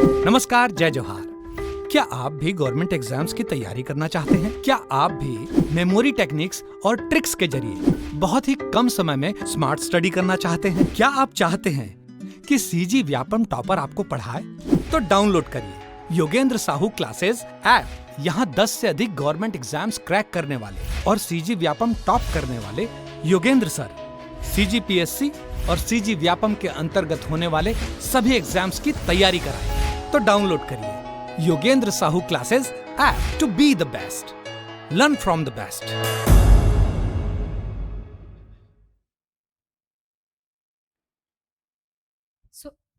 नमस्कार, जय जोहार। क्या आप भी गवर्नमेंट एग्जाम्स की तैयारी करना चाहते हैं? क्या आप भी मेमोरी टेक्निक्स और ट्रिक्स के जरिए बहुत ही कम समय में स्मार्ट स्टडी करना चाहते हैं? क्या आप चाहते हैं कि सीजी व्यापम टॉपर आपको पढ़ाए? तो डाउनलोड करिए योगेंद्र साहू क्लासेस ऐप। यहाँ 10 से अधिक गवर्नमेंट एग्जाम्स क्रैक करने वाले और सीजी व्यापम टॉप करने वाले योगेंद्र सर सीजीपीएससी और सीजी व्यापम के अंतर्गत होने वाले सभी एग्जाम्स की तैयारी कराएं। तो डाउनलोड करिए Yogendra Sahu classes app to be the best, learn from the best.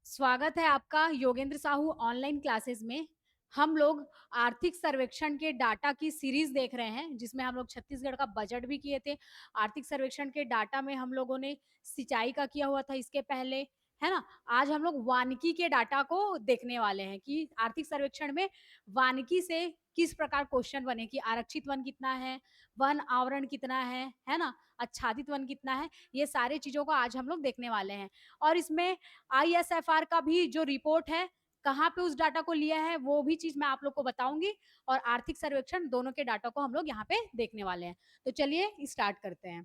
स्वागत है आपका योगेंद्र साहू ऑनलाइन क्लासेस में। हम लोग आर्थिक सर्वेक्षण के डाटा की सीरीज देख रहे हैं, जिसमें हम लोग छत्तीसगढ़ का बजट भी किए थे। आर्थिक सर्वेक्षण के डाटा में हम लोगों ने सिंचाई का किया हुआ था इसके पहले, है ना। आज हम लोग वानिकी के डाटा को देखने वाले हैं कि आर्थिक सर्वेक्षण में वानिकी से किस प्रकार क्वेश्चन बने, कि आरक्षित वन कितना है, वन आवरण कितना है ना, आच्छादित वन कितना है। ये सारी चीजों को आज हम लोग देखने वाले हैं। और इसमें ISFR का भी जो रिपोर्ट है, कहाँ पे उस डाटा को लिया है, वो भी चीज मैं आप लोग को बताऊंगी। और आर्थिक सर्वेक्षण दोनों के डाटा को हम लोग यहाँ पे देखने वाले हैं। तो चलिए स्टार्ट करते हैं।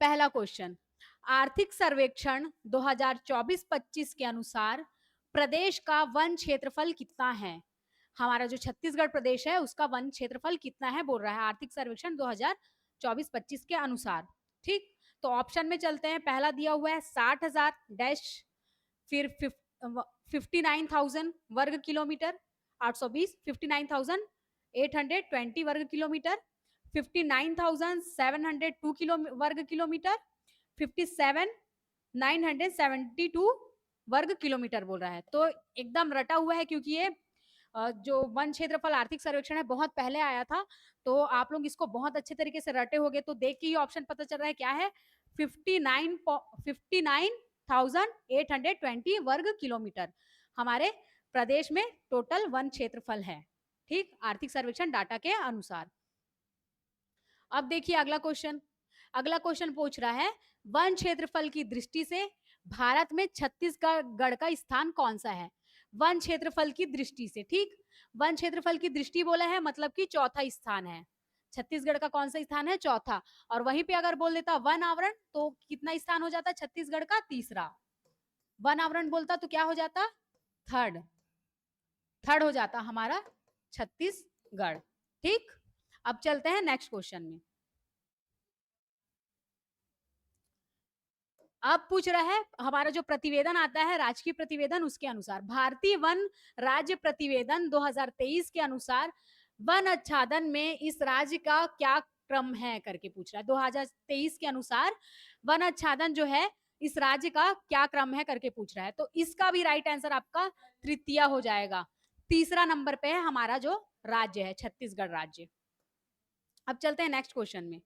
पहला क्वेश्चन, आर्थिक सर्वेक्षण 2024-25 के अनुसार प्रदेश का वन क्षेत्रफल कितना है? हमारा जो छत्तीसगढ़ प्रदेश है उसका वन क्षेत्रफल कितना है बोल रहा है आर्थिक सर्वेक्षण 2024-25 के अनुसार। ठीक, तो ऑप्शन में चलते हैं। पहला दिया हुआ है 60,000 डैश, फिर 59,000 वर्ग किलोमीटर, 820, 59,820 वर्ग किलोमीटर, 59,702 किलो वर्ग किलोमीटर, 57,972 वर्ग किलोमीटर बोल रहा है। तो एकदम रटा हुआ है, क्योंकि ये जो वन क्षेत्रफल आर्थिक सर्वेक्षण है बहुत पहले आया था। तो आप लोग इसको बहुत अच्छे तरीके से रटे होगे, तो देख के ही ऑप्शन पता चल रहा है क्या है। 59,820 वर्ग किलोमीटर हमारे प्रदेश में टोटल वन क्षेत्रफल है। ठीक, आर्थिक सर्वेक्षण डाटा के अनुसार। अब देखिए अगला क्वेश्चन। अगला क्वेश्चन पूछ रहा है, वन क्षेत्रफल की दृष्टि से भारत में छत्तीसगढ़ का स्थान कौन सा है? वन क्षेत्रफल की दृष्टि से, ठीक, वन क्षेत्रफल की दृष्टि बोला है, मतलब कि चौथा स्थान है। छत्तीसगढ़ का कौन सा स्थान है? चौथा। और वहीं पे अगर बोल देता वन आवरण, तो कितना स्थान हो जाता? छत्तीसगढ़ का तीसरा। वन आवरण बोलता तो क्या हो जाता? थर्ड। थर्ड हो जाता हमारा छत्तीसगढ़। ठीक, अब चलते हैं नेक्स्ट क्वेश्चन में। अब पूछ रहा है हमारा जो प्रतिवेदन आता है, राजकीय प्रतिवेदन, उसके अनुसार भारतीय वन राज्य प्रतिवेदन 2023 के अनुसार वन आच्छादन में इस राज्य का क्या क्रम है करके पूछ रहा है। 2023 के अनुसार वन आच्छादन जो है इस राज्य का क्या क्रम है करके पूछ रहा है। तो इसका भी राइट आंसर आपका तृतीय हो जाएगा। तीसरा नंबर पे है हमारा जो राज्य है, छत्तीसगढ़ राज्य। अब चलते हैं नेक्स्ट क्वेश्चन में।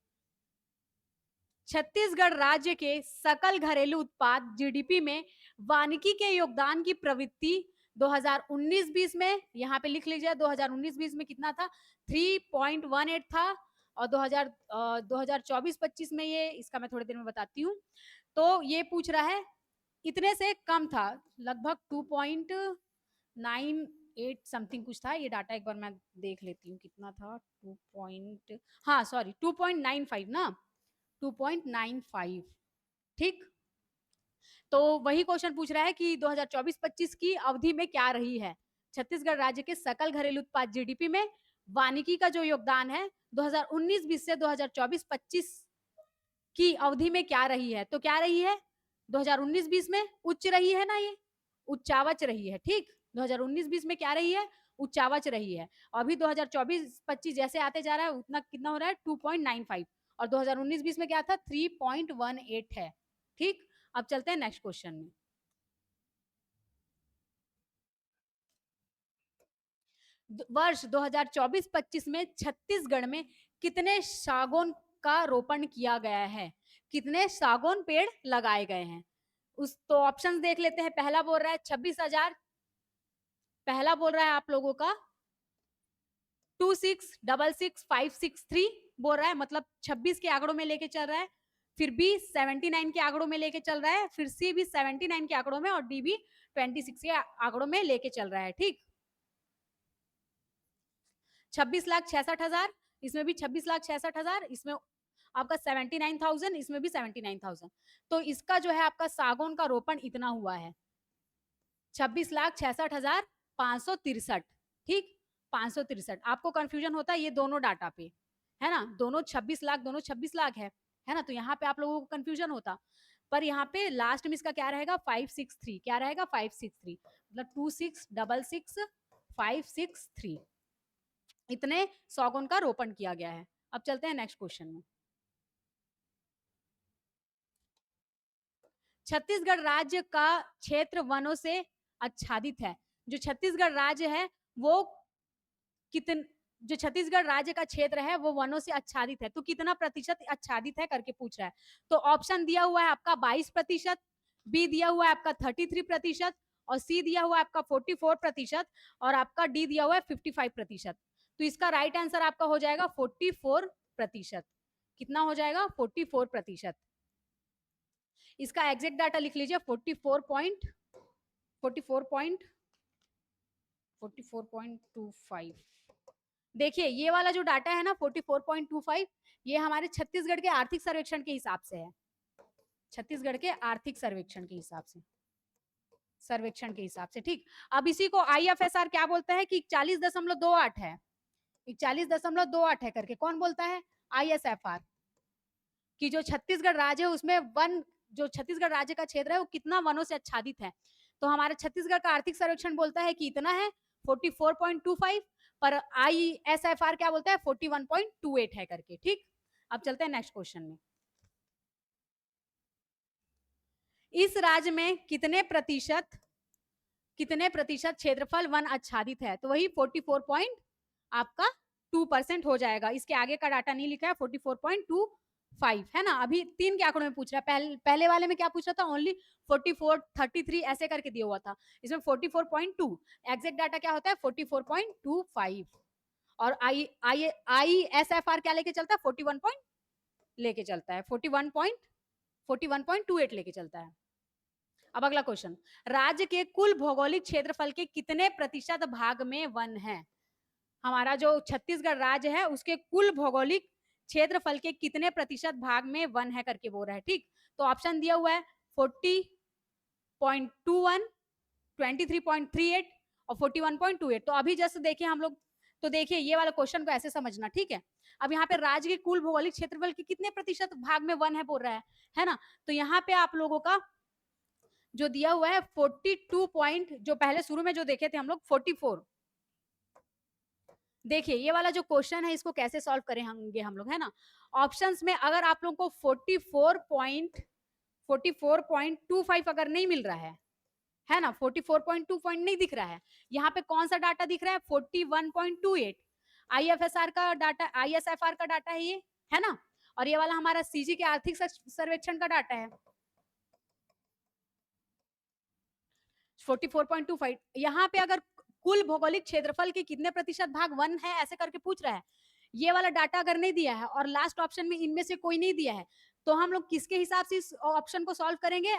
छत्तीसगढ़ राज्य के सकल घरेलू उत्पाद जीडीपी में वानिकी के योगदान की प्रवृत्ति 2019-20 में, यहाँ पे लिख लीजिए 2019-20 में कितना था? 3.18 था। और 2024-25 में ये, इसका मैं थोड़ी देर में बताती हूँ। तो ये पूछ रहा है, इतने से कम था, लगभग 2.98 समथिंग कुछ था। ये डाटा एक बार मैं देख लेती हूँ कितना था। 2.95 ना, 2.95। ठीक, तो वही क्वेश्चन पूछ रहा है कि 2024-25 की अवधि में क्या रही है छत्तीसगढ़ राज्य के सकल घरेलू उत्पाद जीडीपी में वानिकी का जो योगदान है 2019-20 से 2024-25 की अवधि में क्या रही है। तो क्या रही है? 2019-20 में उच्च रही है ना, ये उच्चावच रही है। ठीक, 2019-20 में क्या रही है? उच्चावच रही है। अभी 2024-25 जैसे आते जा रहा है उतना कितना हो रहा है? 2.95। और 2019-20 में क्या था? 3.18 है। ठीक, अब चलते हैं नेक्स्ट क्वेश्चन में। वर्ष 2024-25 में छत्तीसगढ़ में कितने सागौन का रोपण किया गया है? कितने सागौन पेड़ लगाए गए हैं? उस तो ऑप्शंस देख लेते हैं। पहला बोल रहा है 26,000, पहला बोल रहा है आप लोगों का 26666563 बोल रहा है, मतलब 26 के आंकड़ों में लेके चल रहा है। फिर बी 79 के आंकड़ों में लेके चल रहा है, फिर सी भी 79 के आंकड़ों में और डी भी 26 के आंकड़ों में लेके चल रहा है। ठीक, 26,66,000, इसमें भी 26,66,000, इसमें आपका 79,000, इसमें भी 79,000। तो इसका जो है आपका सागौन का रोपण इतना हुआ है 26,66,563। ठीक, 563। आपको कंफ्यूजन होता है ये दोनों डाटा पे, है ना, दोनों 26 लाख, दोनों 26 लाख है ना, तो यहाँ पे आप लोगों को कंफ्यूजन होता, पर यहाँ पे लास्ट में इसका क्या रहेगा 563, क्या रहेगा 563, मतलब 2666,563, इतने सौगुन का रोपण किया गया है। अब चलते हैं नेक्स्ट क्वेश्चन में। छत्तीसगढ़ राज्य का क्षेत्र वनों से आच्छादित है। जो छत्तीसगढ़ राज्य है वो कितन जो छत्तीसगढ़ राज्य का क्षेत्र है वो वनों से आच्छादित है, तो कितना प्रतिशत आच्छादित है करके पूछ रहा है। तो ऑप्शन दिया हुआ है आपका 22%, बी दिया हुआ है आपका 33% और सी दिया हुआ है आपका 44% और आपका डी दिया हुआ है 55%। तो इसका राइट आंसर आपका हो जाएगा 44%। कितना हो जाएगा 44%। इसका एग्जैक्ट डाटा लिख लीजिए 44.25। देखिए ये वाला जो डाटा है ना 44.25, ये हमारे छत्तीसगढ़ के आर्थिक सर्वेक्षण के हिसाब से है, छत्तीसगढ़ के आर्थिक सर्वेक्षण के हिसाब से, सर्वेक्षण के हिसाब से। ठीक, अब इसी को IFSR क्या बोलता है कि 41.28 है, 41.28 है करके कौन बोलता है, ISFR, कि जो छत्तीसगढ़ राज्य है उसमें वन, जो छत्तीसगढ़ राज्य का क्षेत्र है वो कितना वनों से आच्छादित है। तो हमारे छत्तीसगढ़ का आर्थिक सर्वेक्षण बोलता है कि इतना है 44.25, पर ISFR क्या बोलता है 41.28 है करके। ठीक, अब चलते हैं नेक्स्ट क्वेश्चन में। इस राज्य में कितने प्रतिशत क्षेत्रफल वन आच्छादित है, तो वही 44 आपका 2% हो जाएगा। इसके आगे का डाटा नहीं लिखा है, 44.25 है ना। अभी 3 के आंकड़ों में पूछ रहा है, पहले वाले में क्या पूछ रहा था, ओनली 44, 33 ऐसे करके दिया हुआ था, इसमें 44.2, एग्जैक्ट डाटा क्या होता है 44.25 और ISFR क्या लेके चलता है 41 लेके चलता है, 41.28 लेके चलता है। अब अगला क्वेश्चन, राज्य के कुल भौगोलिक क्षेत्रफल के कितने प्रतिशत भाग में वन है। हमारा जो छत्तीसगढ़ राज्य है उसके कुल भौगोलिक क्षेत्रफल के कितने प्रतिशत भाग में वन है करके बोल रहा है। ठीक, तो ऑप्शन दिया हुआ है 40.21, 23.38 और 41.28। तो अभी जस्ट देखिए हम लोग, तो देखिए ये वाला क्वेश्चन को ऐसे समझना। ठीक है, अब यहाँ पे राज्य के कुल भौगोलिक क्षेत्रफल के कितने प्रतिशत भाग में वन है बोल रहा है ना। तो यहाँ पे आप लोगों का जो दिया हुआ है 42 पॉइंट, जो पहले शुरू में जो देखे थे हम लोग 44। देखिए ये वाला जो क्वेश्चन है इसको कैसे सॉल्व करेंगे हम लोग, है ना। ऑप्शंस में अगर आप लोगों को 44.25 अगर नहीं मिल रहा है ना, 44.2 पॉइंट नहीं दिख रहा है, यहाँ पे कौन सा डाटा दिख रहा है 41.28, IFSR का डाटा, ISFR का डाटा है ये, है ना। और ये वाला हमारा CG के आर्थिक सर्वेक्षण का डाटा है 44.25। यहाँ पे अगर कुल भौगोलिक क्षेत्रफल के कितने प्रतिशत भाग वन है ऐसे करके पूछ रहा है, ये वाला डाटा अगर नहीं दिया है और लास्ट ऑप्शन में इनमें से कोई नहीं दिया है, तो हम लोग किसके हिसाब से इस ऑप्शन को सॉल्व करेंगे,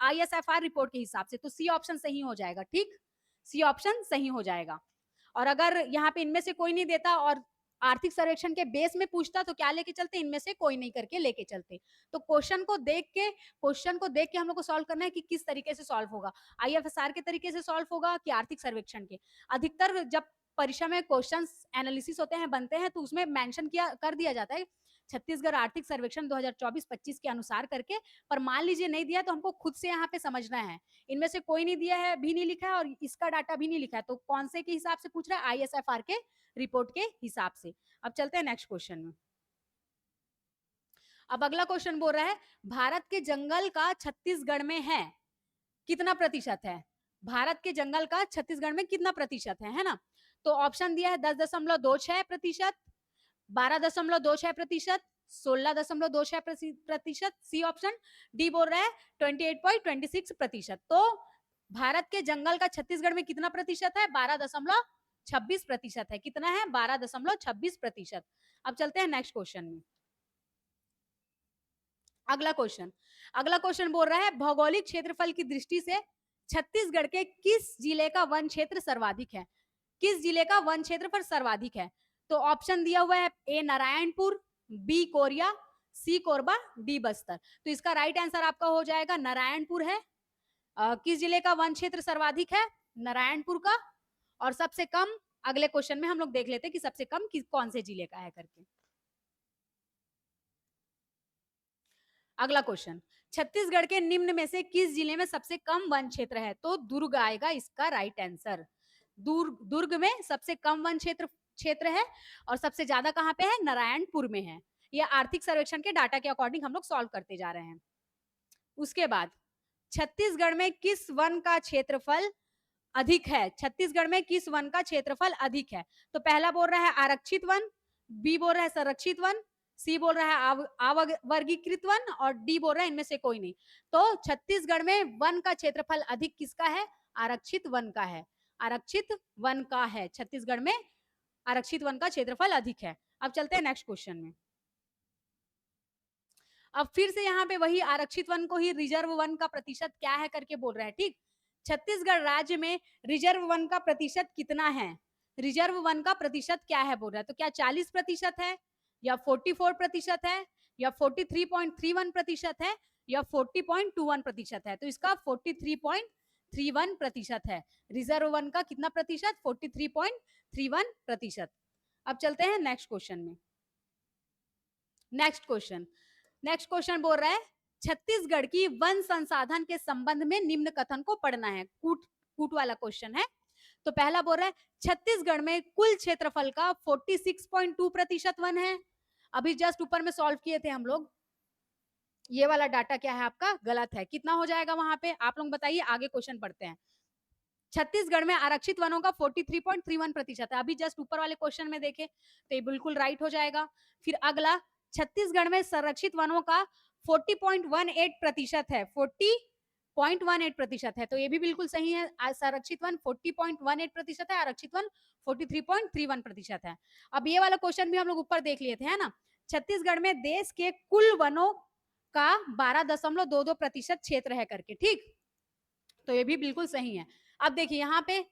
ISFR रिपोर्ट के हिसाब से। तो सी ऑप्शन सही हो जाएगा। ठीक, सी ऑप्शन सही हो जाएगा। और अगर यहाँ पे इनमें से कोई नहीं देता और आर्थिक सर्वेक्षण के बेस में पूछता तो क्या लेके चलते, इनमें से कोई नहीं करके लेके चलते। तो क्वेश्चन को देख के हम लोग को सॉल्व करना है कि किस तरीके से सॉल्व होगा, IFSR के तरीके से सॉल्व होगा कि आर्थिक सर्वेक्षण के। अधिकतर जब परीक्षा में क्वेश्चंस एनालिसिस होते हैं, बनते हैं, तो उसमें मेंशन किया कर दिया जाता है छत्तीसगढ़ आर्थिक सर्वेक्षण 2024-25 के अनुसार करके, पर मान लीजिए नहीं दिया तो हमको खुद से यहाँ पे समझना है। इनमें से कोई नहीं दिया है, भी नहीं लिखा है और इसका डाटा भी नहीं लिखा है, तो कौन से के हिसाब से पूछ रहा है, ISFR के रिपोर्ट के हिसाब से। अब चलते हैं नेक्स्ट क्वेश्चन में। अब अगला क्वेश्चन बोल रहा है भारत के जंगल का छत्तीसगढ़ में है कितना प्रतिशत है, भारत के जंगल का छत्तीसगढ़ में कितना प्रतिशत है ना। तो ऑप्शन दिया है 10.26%, 12.26%, 16.26%, सी ऑप्शन, डी बोल रहा है 28.26%। तो भारत के जंगल का छत्तीसगढ़ में कितना प्रतिशत है, 12.26% है। कितना है, 12.26%। अब चलते हैं नेक्स्ट क्वेश्चन में। अगला क्वेश्चन बोल रहा है भौगोलिक क्षेत्रफल की दृष्टि से छत्तीसगढ़ के किस जिले का वन क्षेत्र सर्वाधिक है? किस जिले का वन क्षेत्रफल सर्वाधिक है? तो ऑप्शन दिया हुआ है ए नारायणपुर, बी कोरिया, सी कोरबा, डी बस्तर। तो इसका राइट आंसर आपका हो जाएगा नारायणपुर है। किस जिले का वन क्षेत्र सर्वाधिक है? नारायणपुर का। और सबसे कम अगले क्वेश्चन में हम लोग देख लेते हैं कि सबसे कम कौन से जिले का है करके। अगला क्वेश्चन, छत्तीसगढ़ के निम्न में से किस जिले में सबसे कम वन क्षेत्र है? तो दुर्ग आएगा इसका राइट आंसर। दुर्ग में सबसे कम वन क्षेत्र क्षेत्र है और सबसे ज्यादा कहां पे है? नारायणपुर में है। ये आर्थिक सर्वेक्षण के डाटा के अकॉर्डिंग हम लोग सॉल्व करते जा रहे हैं। उसके बाद छत्तीसगढ़ में किस वन का क्षेत्रफल अधिक है? छत्तीसगढ़ में किस वन का क्षेत्रफल अधिक है? तो पहला बोल रहा है आरक्षित वन, बी बोल रहा है संरक्षित वन, सी बोल रहा है अवर्गीकृत वन और डी बोल रहा है इनमें से कोई नहीं। तो छत्तीसगढ़ में वन का क्षेत्रफल अधिक किसका है? आरक्षित वन का है। आरक्षित वन का है छत्तीसगढ़ में, आरक्षित वन का क्षेत्रफल अधिक है। अब चलते हैं नेक्स्ट क्वेश्चन में। अब फिर से यहाँ पे वही आरक्षित वन को ही रिजर्व वन का प्रतिशत क्या है करके बोल रहा है। ठीक, छत्तीसगढ़ राज्य में रिजर्व वन का प्रतिशत कितना है? रिजर्व वन का प्रतिशत क्या है बोल रहा है। तो क्या 40% है या 44% है या 43.31% है या 40.21% है? तो इसका 43.31% है। रिजर्व वन का कितना प्रतिशत? 43.31%। अब चलते हैं नेक्स्ट क्वेश्चन में। नेक्स्ट क्वेश्चन बोल रहा है छत्तीसगढ़ की वन संसाधन के संबंध में निम्न कथन को पढ़ना है। कूट वाला क्वेश्चन है। तो पहला बोल रहा है छत्तीसगढ़ में कुल क्षेत्रफल का 46.2% वन है। अभी जस्ट ऊपर में सॉल्व किए थे हम लोग। ये वाला डाटा क्या है आपका? गलत है। कितना हो जाएगा वहां पे? आप लोग बताइए, आगे क्वेश्चन पढ़ते हैं। छत्तीसगढ़ में आरक्षित वनों का 43.31% है। अभी जस्ट ऊपर वाले क्वेश्चन में देखे तो ये बिल्कुल राइट हो जाएगा। फिर अगला, छत्तीसगढ़ में संरक्षित वनों का 40.18% है। 40.18% है, तो ये भी बिल्कुल सही है। संरक्षित वन 40.18% है, आरक्षित वन 43.31% है। अब ये वाला क्वेश्चन भी हम लोग ऊपर देख लिए थे, है ना। छत्तीसगढ़ में देश के कुल वनों का 12.22% क्षेत्र है करके। ठीक, तो ये भी बिल्कुल सही है। अब देखिए यहाँ पे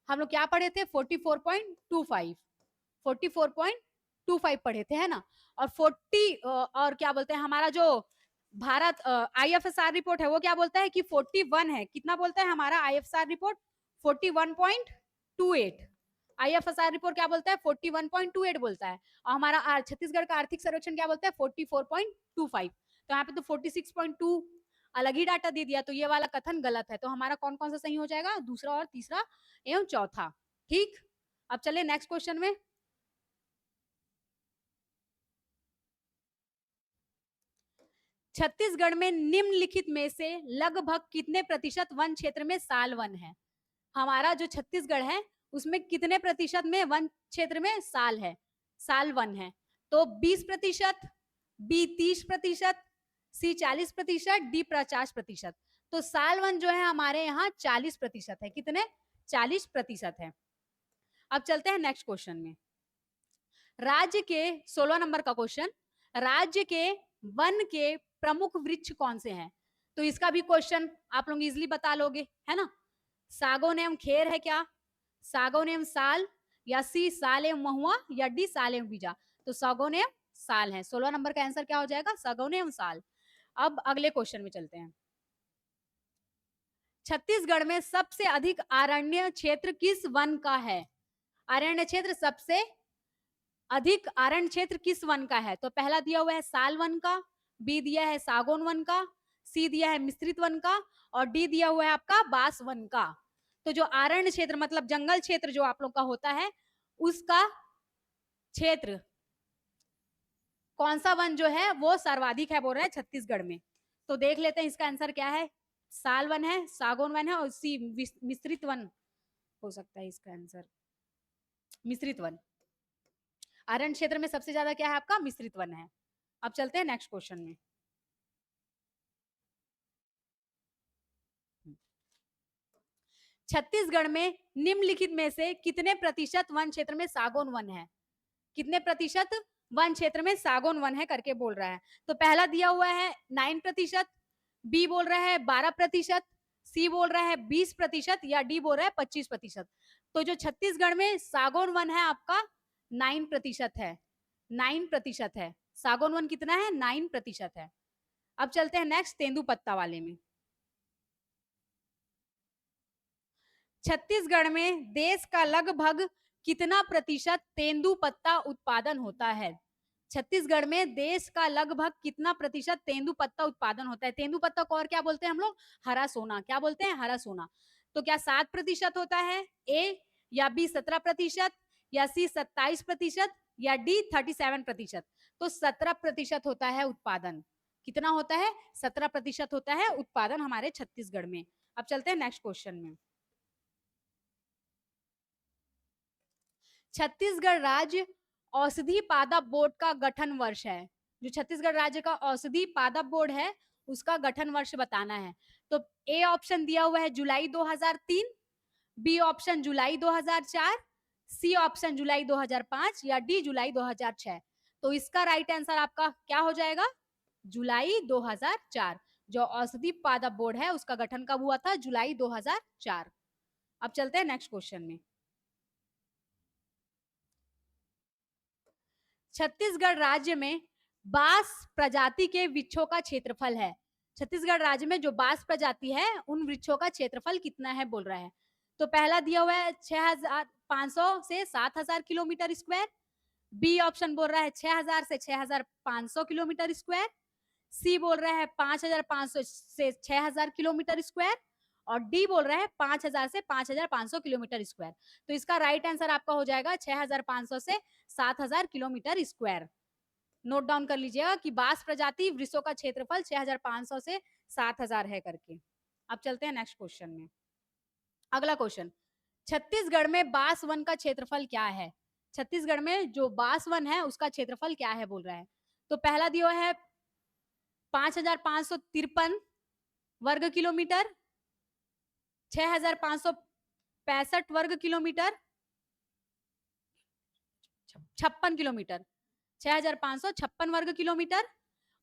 हम लोग क्या पढ़े थे? 44.25 पढ़े थे, है ना। और 40 और क्या बोलते हैं, हमारा जो भारत आईएफएसआर रिपोर्ट है वो क्या बोलता है कि 41 है। कितना बोलता है हमारा आईएफएसआर रिपोर्ट? 41.28। आईएफएसआर रिपोर्ट क्या बोलता है? 41.28 बोलता है। और हमारा छत्तीसगढ़ का आर्थिक सर्वेक्षण क्या बोलता है? 44.25। तो यहाँ पे तो 46.2 अलग ही डाटा दे दिया, तो ये वाला कथन गलत है। तो हमारा कौन कौन सा सही हो जाएगा? दूसरा और तीसरा एवं चौथा। ठीक, अब चलिए नेक्स्ट क्वेश्चन में। छत्तीसगढ़ में निम्नलिखित में से लगभग कितने प्रतिशत वन क्षेत्र में साल वन है? हमारा जो छत्तीसगढ़ है उसमें कितने प्रतिशत में वन क्षेत्र में साल है, साल वन है? तो 20%, बी 30%, सी 40%, डी 50%। तो साल वन जो है हमारे यहाँ 40% है। कितने? 40% है। अब चलते हैं नेक्स्ट क्वेश्चन में। राज्य के 16 नंबर का क्वेश्चन, राज्य के वन के प्रमुख वृक्ष कौन से हैं? तो इसका भी क्वेश्चन आप लोग इजिली बता लोगे, है ना। सागौन एवं खेर है क्या, सागौन एवं साल, या सी साल एवं महुआ, या डी साल एवं बीजा। तो सागौन एवं साल है। 16 नंबर का आंसर क्या हो जाएगा? सागौन एवं साल। अब अगले क्वेश्चन में चलते हैं। छत्तीसगढ़ में सबसे अधिक अरण्य क्षेत्र किस वन का है? अरण्य क्षेत्र, सबसे अधिक अरण्य क्षेत्र किस वन का है? तो पहला दिया हुआ है साल वन का, बी दिया है सागौन वन का, सी दिया है मिश्रित वन का, और डी दिया हुआ है आपका बांस वन का। तो जो अरण्य क्षेत्र मतलब जंगल क्षेत्र जो आप लोग का होता है, उसका क्षेत्र कौन सा वन जो है वो सर्वाधिक है बोल रहा है छत्तीसगढ़ में। तो देख लेते हैं इसका आंसर क्या है। साल वन है, सागौन वन है, और सी मिश्रित वन हो सकता है इसका आंसर। मिश्रित वन, अरण्य क्षेत्र में सबसे ज्यादा क्या है आपका? मिश्रित वन है। अब चलते हैं नेक्स्ट क्वेश्चन में। छत्तीसगढ़ में निम्नलिखित में से कितने प्रतिशत वन क्षेत्र में सागौन वन है? कितने प्रतिशत वन क्षेत्र में सागौन वन है करके बोल रहा है। तो पहला दिया हुआ है 9%, बी बोल रहा है 12%, सी बोल रहा है 20% या डी बोल रहा है 25%। तो जो छत्तीसगढ़ में सागौन वन है आपका 9% है, 9% है। सागौन वन कितना है? 9% है। अब चलते हैं नेक्स्ट तेंदुपत्ता वाले में। छत्तीसगढ़ में देश का लगभग कितना प्रतिशत तेंदुपत्ता उत्पादन होता है? छत्तीसगढ़ में देश का लगभग कितना प्रतिशत तेंदुपत्ता उत्पादन होता है? तेंदुपत्ता को और क्या बोलते हैं हम लोग? हरा सोना। क्या बोलते हैं? हरा सोना। तो क्या 7% होता है, ए, या बी 17%, या सी 27%, या डी 37%? तो 17% होता है उत्पादन। कितना होता है? 17% होता है उत्पादन हमारे छत्तीसगढ़ में। अब चलते हैं नेक्स्ट क्वेश्चन में। छत्तीसगढ़ राज्य औषधि पादप बोर्ड का गठन वर्ष है। जो छत्तीसगढ़ राज्य का औषधि पादप बोर्ड है उसका गठन वर्ष बताना है। तो ए ऑप्शन दिया हुआ है जुलाई 2003, बी ऑप्शन जुलाई 2004, सी ऑप्शन जुलाई 2005 या डी जुलाई 2006। तो इसका राइट आंसर आपका क्या हो जाएगा? जुलाई 2004। जो औषधि पादप बोर्ड है उसका गठन कब हुआ था? जुलाई 2004। अब चलते हैं नेक्स्ट क्वेश्चन में। छत्तीसगढ़ राज्य में बांस प्रजाति के वृक्षों का क्षेत्रफल है। छत्तीसगढ़ राज्य में जो बांस प्रजाति है उन वृक्षों का क्षेत्रफल कितना है बोल रहा है। तो पहला दिया हुआ है 6,500 से 7,000 किलोमीटर स्क्वायर, बी ऑप्शन बोल रहा है 6,000 से 6,500 किलोमीटर स्क्वायर, सी बोल रहा है 5,500 से 6,000 किलोमीटर स्क्वायर, और डी बोल रहा है 5,000 से 5,500 किलोमीटर स्क्वायर। तो इसका राइट आंसर आपका हो जाएगा 6,500 से 7,000 किलोमीटर स्क्वायर। नोट डाउन कर लीजिएगा कि बांस प्रजाति वृक्षों का क्षेत्रफल 6,500 से 7,000 है करके। अब चलते हैं नेक्स्ट क्वेश्चन में। अगला क्वेश्चन, छत्तीसगढ़ में बांस वन का क्षेत्रफल क्या है? छत्तीसगढ़ में जो बांस वन है उसका क्षेत्रफल क्या है बोल रहा है। तो पहला दिया है 5,553 वर्ग किलोमीटर, 6,565 वर्ग किलोमीटर, 56 किलोमीटर, 6,556 वर्ग किलोमीटर,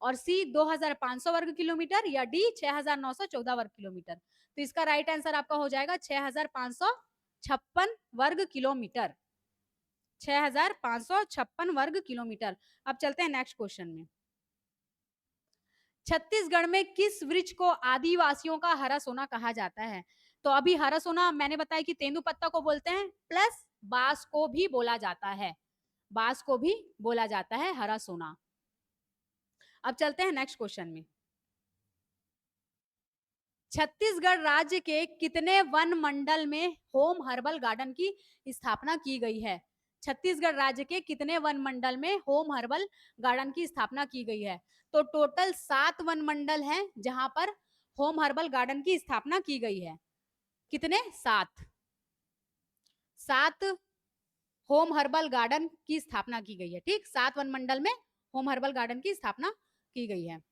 और सी 2,500 वर्ग किलोमीटर, या डी 6,914 वर्ग किलोमीटर। तो इसका राइट आंसर आपका हो जाएगा 6,556 वर्ग किलोमीटर, 6,556 वर्ग किलोमीटर। अब चलते हैं नेक्स्ट क्वेश्चन में। छत्तीसगढ़ में किस वृक्ष को आदिवासियों का हरा सोना कहा जाता है? तो अभी हरा सोना मैंने बताया कि तेंदुपत्ता को बोलते हैं, प्लस बांस को भी बोला जाता है, बांस को भी बोला जाता है हरा सोना। अब चलते हैं नेक्स्ट क्वेश्चन में। छत्तीसगढ़ राज्य के कितने वन मंडल में होम हर्बल गार्डन की स्थापना की गई है? छत्तीसगढ़ राज्य के कितने वन मंडल में होम हर्बल गार्डन की स्थापना की गई है? तो टोटल 7 वन मंडल हैं जहां पर होम हर्बल गार्डन की स्थापना की गई है। कितने? 7। 7 होम हर्बल गार्डन की स्थापना की गई है। ठीक, 7 वन मंडल में होम हर्बल गार्डन की स्थापना की गई है।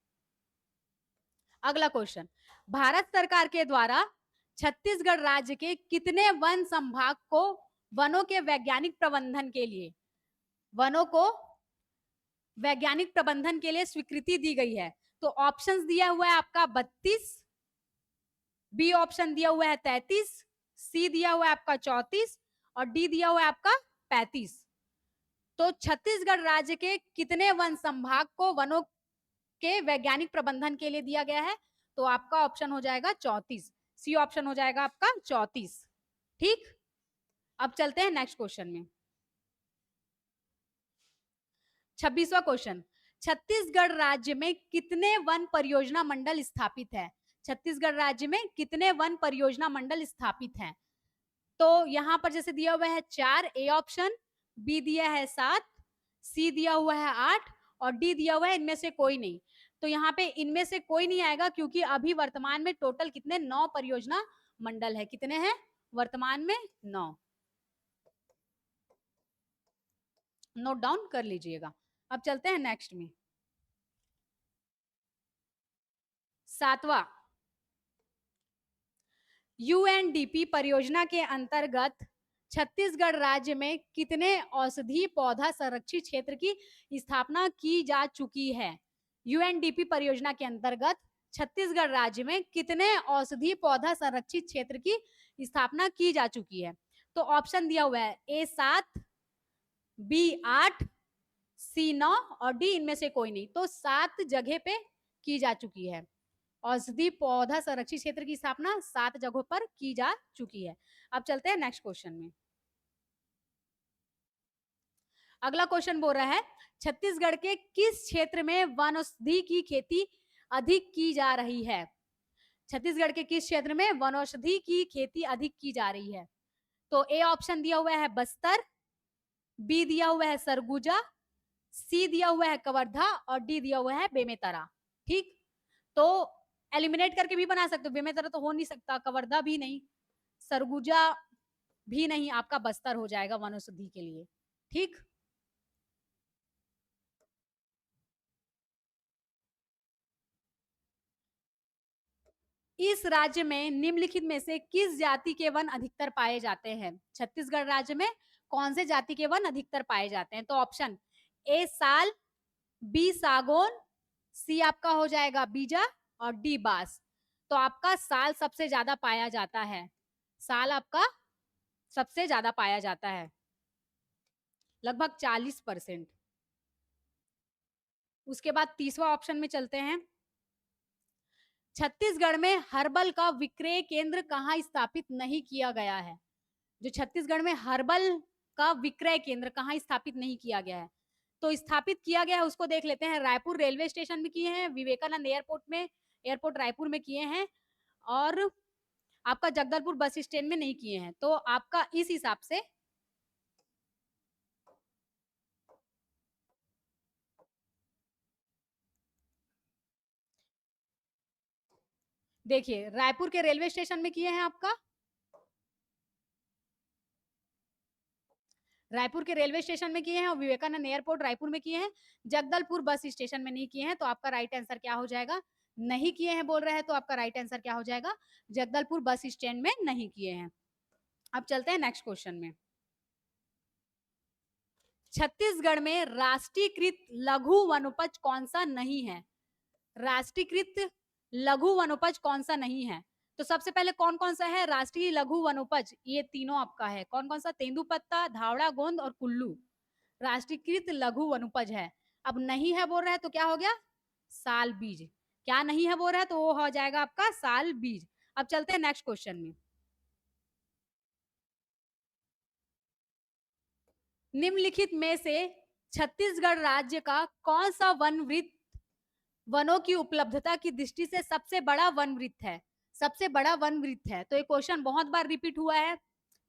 अगला क्वेश्चन, भारत सरकार के द्वारा छत्तीसगढ़ राज्य के कितने वन संभाग को वनों के वैज्ञानिक प्रबंधन के लिए, वनों को वैज्ञानिक प्रबंधन के लिए स्वीकृति दी गई है? तो ऑप्शंस दिया हुआ है आपका 32, बी ऑप्शन दिया हुआ है 33, सी दिया हुआ है आपका 34, और डी दिया हुआ है आपका 35। तो छत्तीसगढ़ राज्य के कितने वन संभाग को वनों के वैज्ञानिक प्रबंधन के लिए दिया गया है? तो आपका ऑप्शन हो जाएगा 34, सी ऑप्शन हो जाएगा आपका 34। ठीक, अब चलते हैं नेक्स्ट क्वेश्चन में। 26वां क्वेश्चन, छत्तीसगढ़ राज्य में कितने वन परियोजना मंडल स्थापित है? छत्तीसगढ़ राज्य में कितने वन परियोजना मंडल स्थापित हैं? तो यहां पर जैसे दिया हुआ है 4 ए ऑप्शन, बी दिया है 7, सी दिया हुआ है 8, और डी दिया हुआ है इनमें से कोई नहीं। तो यहाँ पे इनमें से कोई नहीं आएगा क्योंकि अभी वर्तमान में टोटल कितने 9 परियोजना मंडल है। कितने हैं वर्तमान में? 9। नोट डाउन कर लीजिएगा। अब चलते हैं नेक्स्ट में। 7वां, यूएनडीपी परियोजना के अंतर्गत छत्तीसगढ़ राज्य में कितने औषधि पौधा संरक्षित क्षेत्र की स्थापना की जा चुकी है? यूएनडीपी परियोजना के अंतर्गत छत्तीसगढ़ राज्य में कितने औषधि पौधा संरक्षित क्षेत्र की स्थापना की जा चुकी है? तो ऑप्शन दिया हुआ है A7, B8, C9 और D इनमें से कोई नहीं। तो 7 जगह पे की जा चुकी है। औषधि पौधा संरक्षित क्षेत्र की स्थापना 7 जगहों पर की जा चुकी है। अब चलते हैं नेक्स्ट क्वेश्चन में। अगला क्वेश्चन बोल रहा है छत्तीसगढ़ के किस क्षेत्र में वनौषधि की खेती अधिक की जा रही है? छत्तीसगढ़ के किस क्षेत्र में वनौषधि की खेती अधिक की जा रही है? तो ए ऑप्शन दिया हुआ है बस्तर, बी दिया हुआ है सरगुजा, सी दिया हुआ है कवर्धा और डी दिया हुआ है बेमेतरा। ठीक, तो एलिमिनेट करके भी बना सकते हो। बेमेतरा तो हो नहीं सकता, कवर्धा भी नहीं, सरगुजा भी नहीं, आपका बस्तर हो जाएगा वनौषधि के लिए। ठीक, इस राज्य में निम्नलिखित में से किस जाति के वन अधिकतर पाए जाते हैं? छत्तीसगढ़ राज्य में कौन से जाति के वन अधिकतर पाए जाते हैं? तो ऑप्शन ए साल, बी सागौन, सी आपका हो जाएगा बीजा और डी बांस। तो आपका साल सबसे ज्यादा पाया जाता है। साल आपका सबसे ज्यादा पाया जाता है, लगभग 40%। उसके बाद तीसरा ऑप्शन में चलते हैं। छत्तीसगढ़ में हर्बल का विक्रय केंद्र कहाँ स्थापित नहीं किया गया है? जो छत्तीसगढ़ में हर्बल का विक्रय केंद्र कहाँ स्थापित नहीं किया गया है? तो स्थापित किया गया है उसको देख लेते हैं। रायपुर रेलवे स्टेशन में किए हैं, विवेकानंद एयरपोर्ट में, एयरपोर्ट रायपुर में किए हैं और आपका जगदलपुर बस स्टैंड में नहीं किए हैं। तो आपका इस हिसाब से देखिए, रायपुर के रेलवे स्टेशन में किए हैं आपका, रायपुर के रेलवे स्टेशन में किए हैं और विवेकानंद एयरपोर्ट रायपुर में किए हैं। जगदलपुर बस स्टेशन में नहीं किए हैं। तो आपका राइट आंसर क्या हो जाएगा? नहीं किए हैं बोल रहे हैं, तो आपका राइट आंसर क्या हो जाएगा? जगदलपुर बस स्टैंड में नहीं किए हैं। अब चलते हैं नेक्स्ट क्वेश्चन में। छत्तीसगढ़ में राष्ट्रीयकृत लघु वनोपज कौन सा नहीं है? राष्ट्रीयकृत लघु वनोपज कौन सा नहीं है? तो सबसे पहले कौन कौन सा है राष्ट्रीय लघु वनोपज? ये तीनों आपका है। कौन कौन सा? तेंदुपत्ता, धावड़ा गोंद और कुल्लू राष्ट्रीयकृत लघु वनोपज है। अब नहीं है बोल रहा है तो क्या हो गया? साल बीज। क्या नहीं है बोल रहा है तो वो हो जाएगा आपका साल बीज। अब चलते हैं नेक्स्ट क्वेश्चन में। निम्नलिखित में से छत्तीसगढ़ राज्य का कौन सा वन वृत्त वनों की उपलब्धता की दृष्टि से सबसे बड़ा वन वृत्त है? सबसे बड़ा वन वृत्त है। तो ये क्वेश्चन बहुत बार रिपीट हुआ है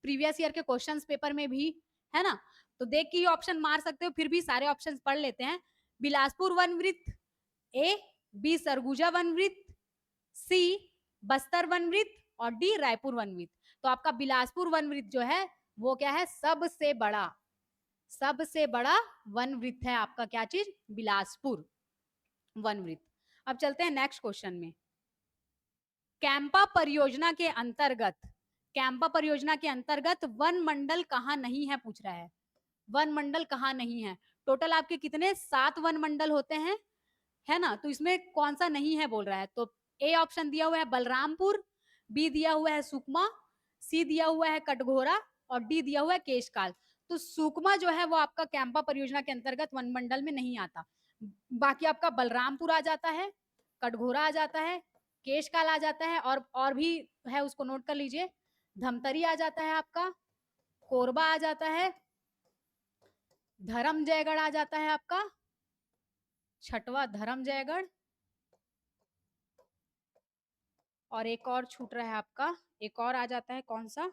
प्रीवियस ईयर के क्वेश्चंस पेपर में भी, है ना? तो देख के ये ऑप्शन मार सकते हो, फिर भी सारे ऑप्शंस पढ़ लेते हैं। बिलासपुर वन वृत्त, ए, बी सरगुजा वन वृत्त, सी बस्तर वन वृत्त और डी रायपुर वन वृत्त। तो आपका बिलासपुर वन वृत्त जो है वो क्या है? सबसे बड़ा, सबसे बड़ा वन वृत्त है आपका। क्या चीज? बिलासपुर वन वृत्त। अब चलते हैं नेक्स्ट क्वेश्चन में। कैंपा परियोजना के अंतर्गत, कैंपा परियोजना के अंतर्गत वन मंडल कहाँ नहीं है पूछ रहा है। वन मंडल कहाँ नहीं है? टोटल आपके कितने? 7 वन मंडल होते हैं, है ना? तो इसमें कौन सा नहीं है बोल रहा है। तो ए ऑप्शन दिया हुआ है बलरामपुर, बी दिया हुआ है सुकमा, सी दिया हुआ है कटघोरा और डी दिया हुआ है केशकाल। तो सुकमा जो है वो आपका कैंपा परियोजना के अंतर्गत वन मंडल में नहीं आता। बाकी आपका बलरामपुर आ जाता है, कटघोरा आ जाता है, केशकाल आ जाता है और भी है, उसको नोट कर लीजिए। धमतरी आ जाता है आपका, कोरबा आ जाता है, धर्म जयगढ़ आ जाता है आपका, छठवा धर्म जयगढ़, और एक और छूट रहा है आपका, एक और आ जाता है, कौन सा?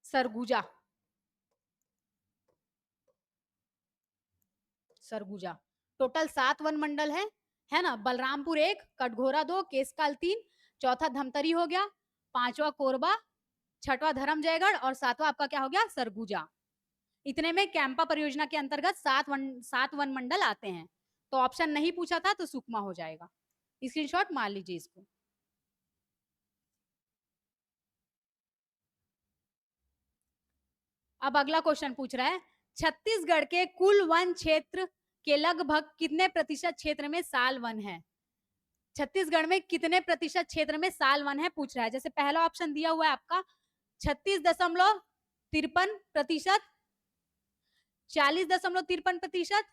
सरगुजा, सरगुजा। टोटल 7 वन मंडल है ना? बलरामपुर 1, कटघोरा 2, केशकाल 3, चौथा धमतरी हो गया, पांचवा कोरबा, छठवा धर्म जयगढ़ और सातवां आपका क्या हो गया? सरगुजा। इतने में कैंपा परियोजना के अंतर्गत 7 वन मंडल आते हैं। तो ऑप्शन नहीं पूछा था तो सुकमा हो जाएगा। स्क्रीनशॉट मार लीजिए इसको। अब अगला क्वेश्चन पूछ रहा है, छत्तीसगढ़ के कुल वन क्षेत्र के लगभग कितने प्रतिशत क्षेत्र में साल वन है? छत्तीसगढ़ में कितने प्रतिशत क्षेत्र में साल वन है पूछ रहा है। जैसे पहला ऑप्शन दिया हुआ है आपका 36.53%, 40.53%,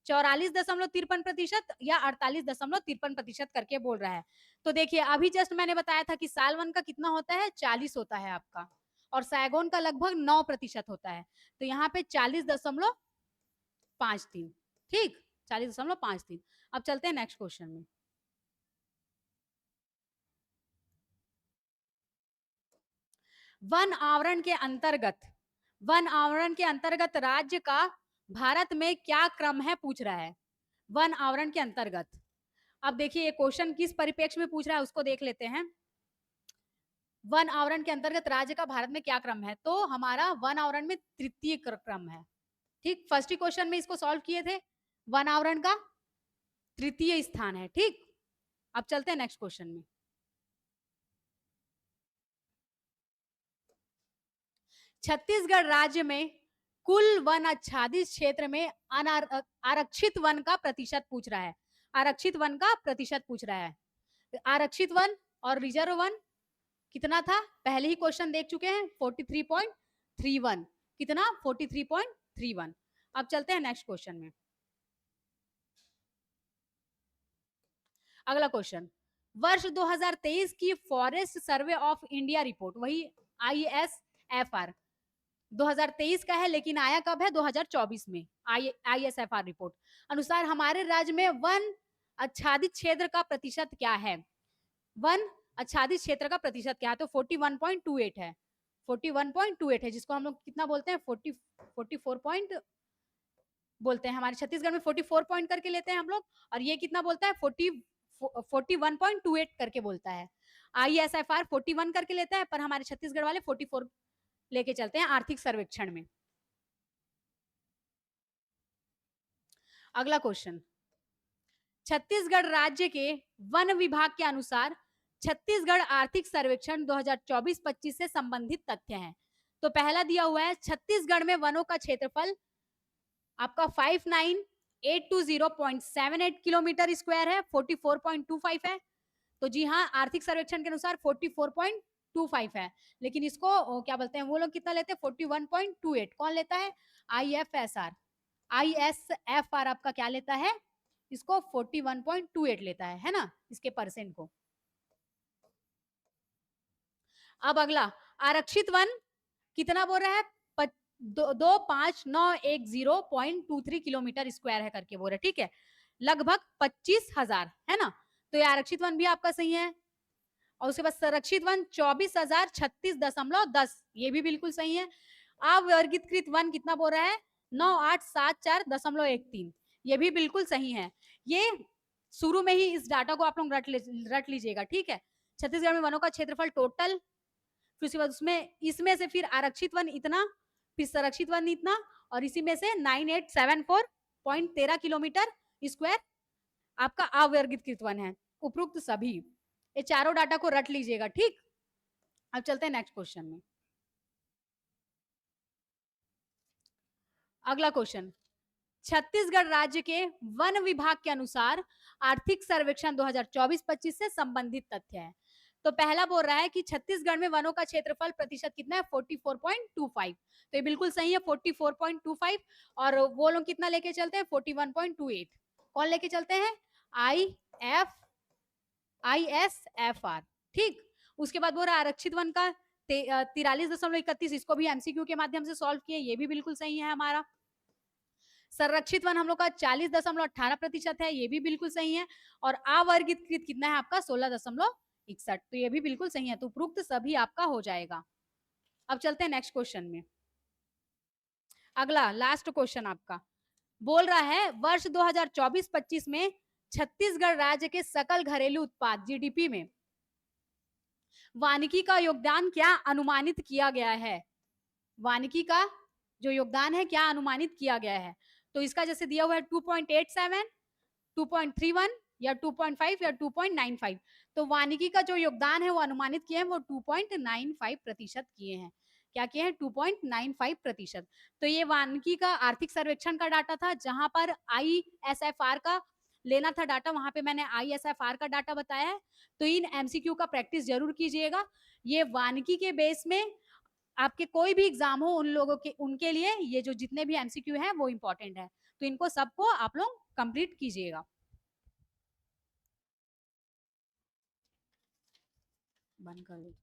44.53% या 48.53% करके बोल रहा है। तो देखिए अभी जस्ट मैंने बताया था कि साल वन का कितना होता है, 40 होता है आपका, और सैगोन का लगभग 9% होता है। तो यहाँ पे 40.53, ठीक, 40.53। अब चलते हैं नेक्स्ट क्वेश्चन में। वन आवरण के अंतर्गत, वन आवरण के अंतर्गत राज्य का भारत में क्या क्रम है पूछ रहा है, वन आवरण के अंतर्गत। अब देखिए ये क्वेश्चन किस परिप्रेक्ष्य में पूछ रहा है उसको देख लेते हैं। वन आवरण के अंतर्गत राज्य का भारत में क्या क्रम है, तो हमारा वन आवरण में तृतीय क्रम है, ठीक। फर्स्ट ही क्वेश्चन में इसको सॉल्व किए थे, वन आवरण का तृतीय स्थान है, ठीक। अब चलते हैं नेक्स्ट क्वेश्चन में। छत्तीसगढ़ राज्य में कुल वन आच्छादित क्षेत्र में आरक्षित वन का प्रतिशत पूछ रहा है, आरक्षित वन का प्रतिशत पूछ रहा है। आरक्षित वन और रिजर्व वन कितना था, पहले ही क्वेश्चन देख चुके हैं, 43.31, कितना, 43.31। अब चलते हैं नेक्स्ट क्वेश्चन में। अगला क्वेश्चन, वर्ष 2023 की forest survey of India report, वही ISFR 2023 का है, लेकिन आया कब है, 2024 में। ISFR रिपोर्ट अनुसार हमारे राज्य में वन आच्छादित क्षेत्र का प्रतिशत क्या है, वन आच्छादित क्षेत्र का प्रतिशत क्या है, तो 41.28 है, 41.28 है, जिसको हम लोग कितना बोलते हैं, 44 पॉइंट बोलते हैं। हमारे छत्तीसगढ़ में 44 पॉइंट करके लेते हैं हम लोग, और ये कितना बोलता है, 41.28 करके बोलता है। ISFR 41 करके लेता है, पर हमारे छत्तीसगढ़ वाले 44 लेके चलते हैं आर्थिक सर्वेक्षण में। अगला क्वेश्चन, छत्तीसगढ़ राज्य के वन विभाग के अनुसार छत्तीसगढ़ आर्थिक सर्वेक्षण 2024-25 से संबंधित तथ्य हैं। तो पहला दिया हुआ है, छत्तीसगढ़ में वनों का क्षेत्रफल आपका 59,820.78 किलोमीटर स्क्वायर है, 44.25 है। तो जी हाँ, आर्थिक सर्वेक्षण के अनुसार 44.25 है, लेकिन इसको क्या बोलते हैं, वो लोग कितना लेते हैं, 41.28। कौन लेता है, ISFR आपका क्या लेता है, इसको 41.28 लेता है ना, इसके परसेंट को। अब अगला, आरक्षित वन कितना बोल रहा है, 25910.23 किलोमीटर स्क्वायर है करके बोल रहे, ठीक है, लगभग 25,000 है ना। तो ये आरक्षित वन भी आपका सही है। और उसके बाद संरक्षित वन 24,036.10, ये भी बिल्कुल सही है। अवर्गीकृत वन कितना बोल रहा है, 9874.13, ये भी बिल्कुल सही है। ये शुरू में ही इस डाटा को आप लोग रट लीजिएगा, ठीक है। छत्तीसगढ़ में वनों का क्षेत्रफल टोटल, फिर उसके बाद उसमें इसमें से फिर आरक्षित वन इतना, फिर संरक्षित वन इतना, और इसी में से 9874.13 किलोमीटर स्क्वायर आपका अवर्गीकृत वन है। उपरोक्त सभी ये चारों डाटा को रट लीजिएगा, ठीक। अब चलते हैं नेक्स्ट क्वेश्चन में। अगला क्वेश्चन, छत्तीसगढ़ राज्य के वन विभाग के अनुसार आर्थिक सर्वेक्षण 2024-25 से संबंधित तथ्य है। तो पहला बोल रहा है कि छत्तीसगढ़ में वनों का क्षेत्रफल प्रतिशत कितना है, 44.25। तो ये बिल्कुल सही है, 44.25। और वो लोग कितना लेके चलते हैं, 41.28। कौन लेके चलते हैं, ISFR, ठीक। उसके बाद बोल रहा है आरक्षित वन का 43.31, इसको भी MCQ के माध्यम से सॉल्व किए, ये भी बिल्कुल सही है हमारा। संरक्षित वन हम लोग का 40.18% है, ये भी बिल्कुल सही है। और अवर्गीकृत कितना है आपका, 16.61, तो ये भी बिल्कुल सही है। तो उपरोक्त सभी आपका हो जाएगा। अब चलते हैं नेक्स्ट क्वेश्चन में। अगला लास्ट क्वेश्चन आपका बोल रहा है, वर्ष 2024-25 में छत्तीसगढ़ राज्य के सकल घरेलू उत्पाद GDP में वानिकी का योगदान क्या अनुमानित किया गया है, वानिकी का जो योगदान है क्या अनुमानित किया गया है। तो इसका जैसे दिया हुआ है 2.87, 2.31 या 2.5 या 2.95। तो वानिकी का जो योगदान है वो अनुमानित किए हैं, वो 2.95% किए हैं। क्या किए हैं 2.95%। तो ये वानिकी का आर्थिक सर्वेक्षण का डाटा था, जहां पर आईएसएफआर का लेना था डाटा, वहां पे मैंने आईएसएफआर का डाटा बताया है। तो इन एमसीक्यू का प्रैक्टिस जरूर कीजिएगा। ये वानिकी के बेस में आपके कोई भी एग्जाम हो, उन लोगों के उनके लिए ये जो जितने भी एमसीक्यू हैं वो इंपॉर्टेंट है। तो इनको सबको आप लोग कंप्लीट कीजिएगा। बंद कर दो।